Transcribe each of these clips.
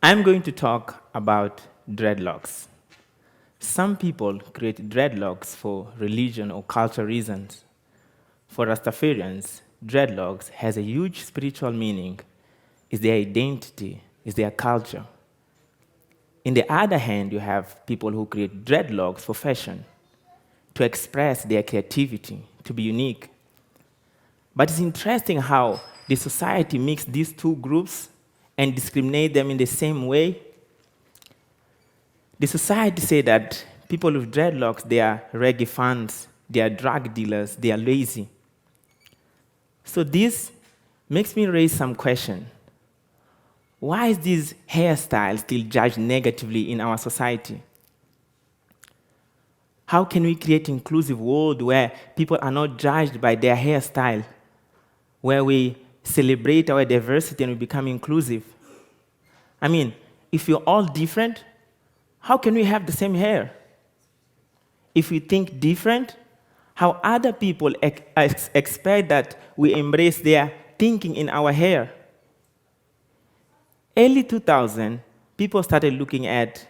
I'm going to talk about dreadlocks. Some people create dreadlocks for religion or cultural reasons. For Rastafarians, dreadlocks has a huge spiritual meaning. It's their identity, it's their culture. In the other hand, you have people who create dreadlocks for fashion, to express their creativity, to be unique. But it's interesting how the society mixes these two groups and discriminate them in the same way. The society say that people with dreadlocks, they are reggae fans, they are drug dealers, they are lazy. So this makes me raise some question. Why is this hairstyle still judged negatively in our society? How can we create an inclusive world where people are not judged by their hairstyle, where we celebrate our diversity and we become inclusive? I mean, if we're all different, how can we have the same hair? If we think different, how other people expect that we embrace their thinking in our hair? Early 2000, people started looking at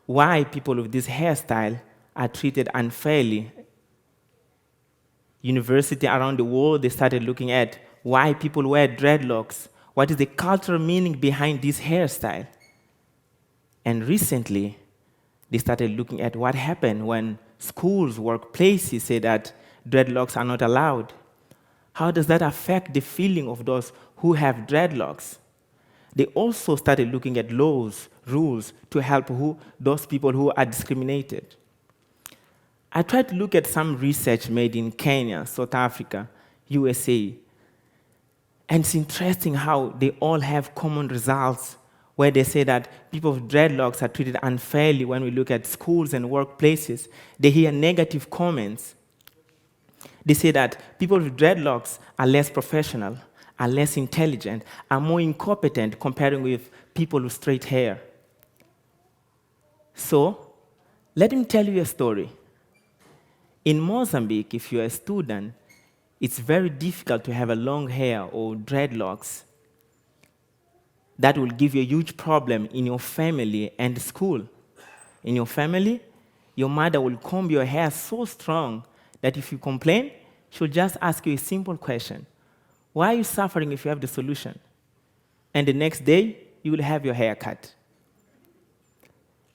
why people with this hairstyle are treated unfairly. University around the world, they started looking at why people wear dreadlocks. What is the cultural meaning behind this hairstyle? And recently, they started looking at what happened when schools, workplaces say that dreadlocks are not allowed. How does that affect the feeling of those who have dreadlocks? They also started looking at laws, rules to help those people who are discriminated. I tried to look at some research made in Kenya, South Africa, USA. And it's interesting how they all have common results where they say that people with dreadlocks are treated unfairly when we look at schools and workplaces. They hear negative comments. They say that people with dreadlocks are less professional, are less intelligent, are more incompetent comparing with people with straight hair. So, let me tell you a story. In Mozambique, if you're a student, it's very difficult to have a long hair or dreadlocks. That will give you a huge problem in your family and school. In your family, your mother will comb your hair so strong that if you complain, she'll just ask you a simple question. Why are you suffering if you have the solution? And the next day, you will have your hair cut.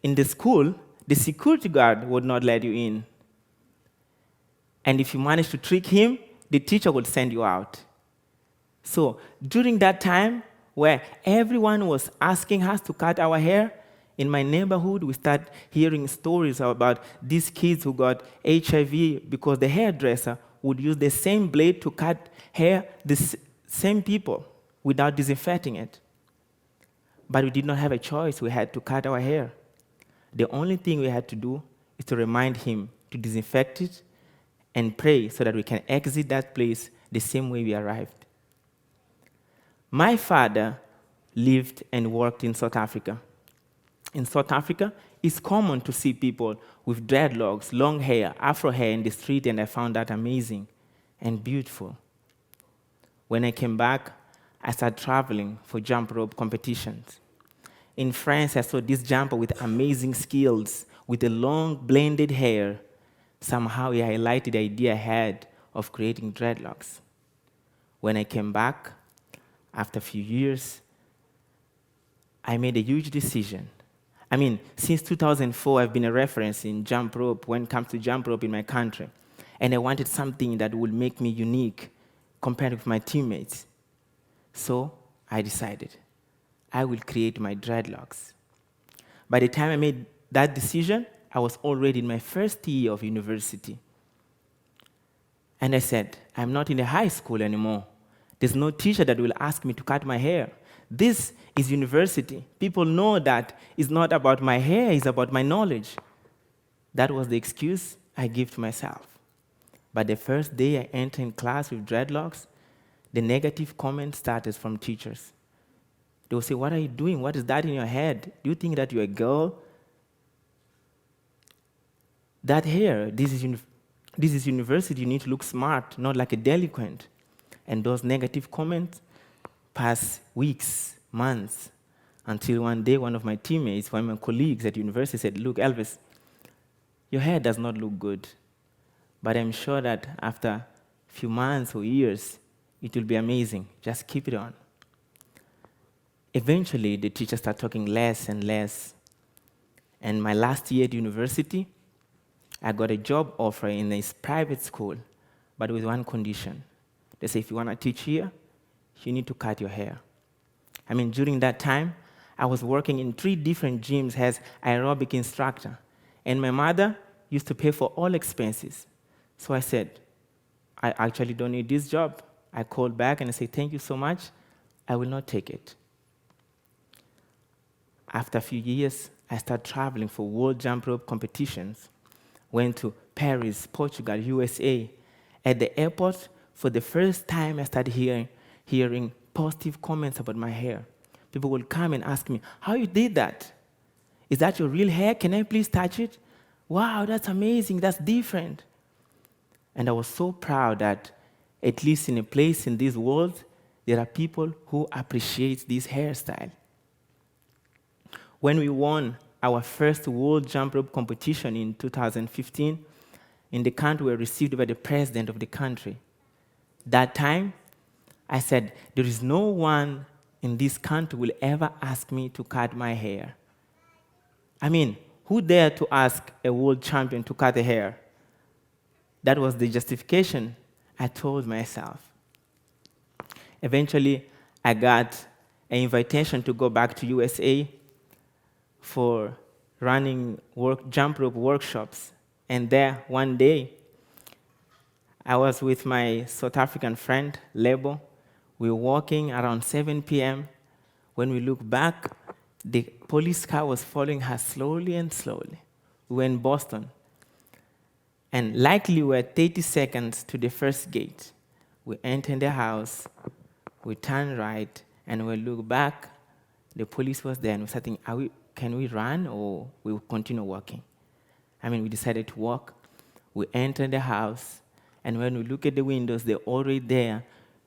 In the school, the security guard would not let you in. And if you manage to trick him, the teacher will send you out. So during that time, where everyone was asking us to cut our hair, in my neighborhood, we start hearing stories about these kids who got HIV because the hairdresser would use the same blade to cut hair, the same people, without disinfecting it. But we did not have a choice. We had to cut our hair. The only thing we had to do is to remind him to disinfect it and pray so that we can exit that place the same way we arrived. My father lived and worked in South Africa. In South Africa, it's common to see people with dreadlocks, long hair, afro hair in the street, and I found that amazing and beautiful. When I came back, I started traveling for jump rope competitions. In France, I saw this jumper with amazing skills, with a long blended hair. Somehow he highlighted the idea I had of creating dreadlocks. When I came back, after a few years, I made a huge decision. I mean, since 2004, I've been a reference in jump rope when it comes to jump rope in my country. And I wanted something that would make me unique compared with my teammates. So I decided I will create my dreadlocks. By the time I made that decision, I was already in my first year of university. And I said, I'm not in a high school anymore. There's no teacher that will ask me to cut my hair. This is university. People know that it's not about my hair, it's about my knowledge. That was the excuse I gave to myself. But the first day I entered in class with dreadlocks, the negative comments started from teachers. They will say, what are you doing? What is that in your head? Do you think that you're a girl? That hair, this is university. You need to look smart, not like a delinquent. And those negative comments pass weeks, months. Until one day, one of my teammates, one of my colleagues at university said, "Look, Elvis, your hair does not look good, but I'm sure that after a few months or years, it will be amazing. Just keep it on." Eventually, the teacher started talking less and less. And my last year at university, I got a job offer in a private school, but with one condition. They say, if you want to teach here, you need to cut your hair. I mean, during that time, I was working in 3 different gyms as aerobic instructor, and my mother used to pay for all expenses. So I said, I actually don't need this job. I called back and I said, thank you so much. I will not take it. After a few years, I started traveling for world jump rope competitions. Went to Paris, Portugal, USA. At the airport, for the first time, I started hearing positive comments about my hair. People would come and ask me, how you did that? Is that your real hair? Can I please touch it? Wow, that's amazing, that's different. And I was so proud that at least in a place in this world, there are people who appreciate this hairstyle. When we won our first world jump rope competition in 2015, in the country, we were received by the president of the country. That time, I said, there is no one in this country will ever ask me to cut my hair. I mean, who dared to ask a world champion to cut the hair? That was the justification I told myself. Eventually, I got an invitation to go back to USA for running jump rope workshops. And there, one day, I was with my South African friend, Lebo. We were walking around 7 p.m. When we looked back, the police car was following her slowly and slowly. We were in Boston. And likely we were 30 seconds to the first gate. We entered the house, we turned right, and when we looked back, the police was there, and we started thinking, can we run or we will continue walking? I mean, we decided to walk. We entered the house, and when we look at the windows, they're already there,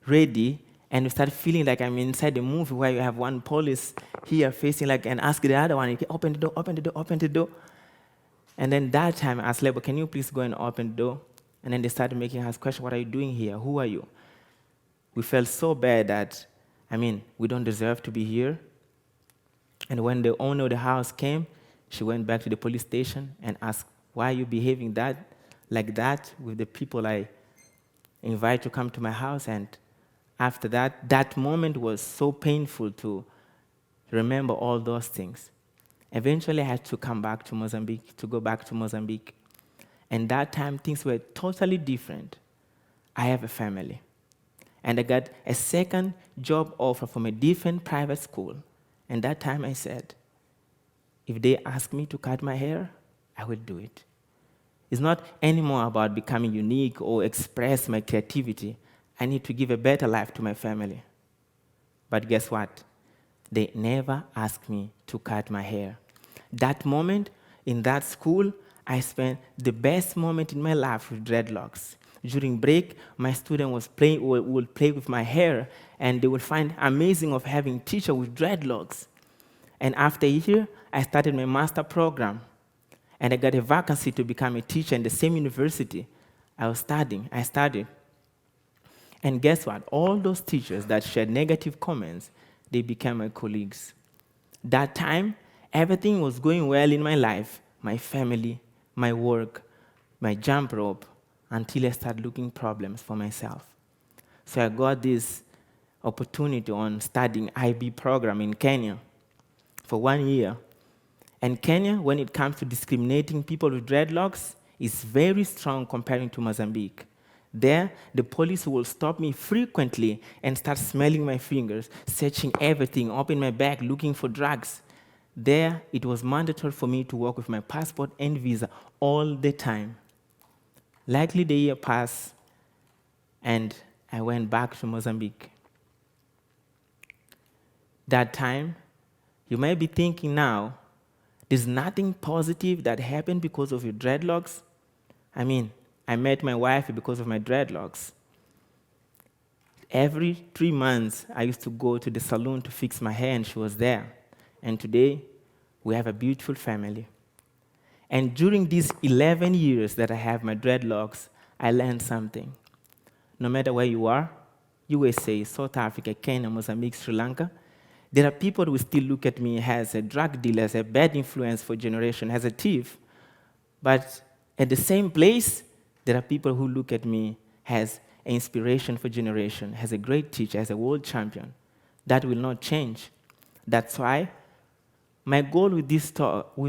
ready, and we start feeling like I'm inside the movie where you have one police here facing like and ask the other one, open the door, open the door, open the door. And then that time I asked Lebo, can you please go and open the door? And then they started making us question, what are you doing here? Who are you? We felt so bad that, we don't deserve to be here. And when the owner of the house came, she went back to the police station and asked, why are you behaving like that with the people I invite to come to my house? And after that moment was so painful to remember all those things. Eventually, I had to come back to Mozambique, to go back to Mozambique. And that time, things were totally different. I have a family. And I got a second job offer from a different private school. And that time I said, if they ask me to cut my hair, I will do it. It's not anymore about becoming unique or express my creativity. I need to give a better life to my family. But guess what? They never asked me to cut my hair. That moment in that school, I spent the best moment in my life with dreadlocks. During break, my student would play with my hair, and they would find amazing of having a teacher with dreadlocks. And after a year, I started my master program, and I got a vacancy to become a teacher in the same university I studied. And guess what? All those teachers that shared negative comments, they became my colleagues. That time, everything was going well in my life, my family, my work, my jump rope, until I started looking problems for myself. So I got this opportunity on studying IB program in Kenya for 1 year. And Kenya, when it comes to discriminating people with dreadlocks, is very strong comparing to Mozambique. There, the police will stop me frequently and start smelling my fingers, searching everything, open my bag, looking for drugs. There, it was mandatory for me to work with my passport and visa all the time. Likely the year passed, and I went back to Mozambique. That time, you might be thinking now, there's nothing positive that happened because of your dreadlocks. I met my wife because of my dreadlocks. Every 3 months, I used to go to the salon to fix my hair, and she was there. And today, we have a beautiful family. And during these 11 years that I have my dreadlocks, I learned something. No matter where you are, USA, South Africa, Kenya, Mozambique, Sri Lanka, there are people who still look at me as a drug dealer, as a bad influence for generation, as a thief. But at the same place, there are people who look at me as an inspiration for generation, as a great teacher, as a world champion. That will not change. That's why my goal with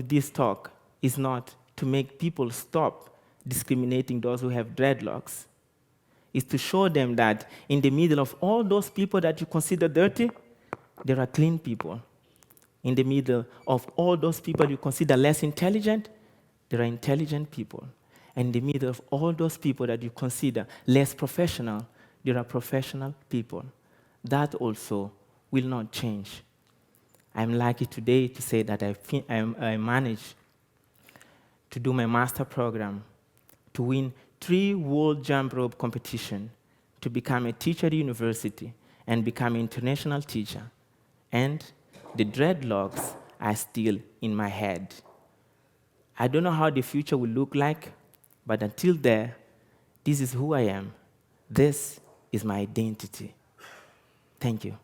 this talk is not to make people stop discriminating those who have dreadlocks. It's to show them that in the middle of all those people that you consider dirty, there are clean people. In the middle of all those people you consider less intelligent, there are intelligent people. And in the middle of all those people that you consider less professional, there are professional people. That also will not change. I'm lucky today to say that I managed to do my master program, to win 3 world jump rope competitions, to become a teacher at university, and become an international teacher. And the dreadlocks are still in my head. I don't know how the future will look like, but until there, this is who I am. This is my identity. Thank you.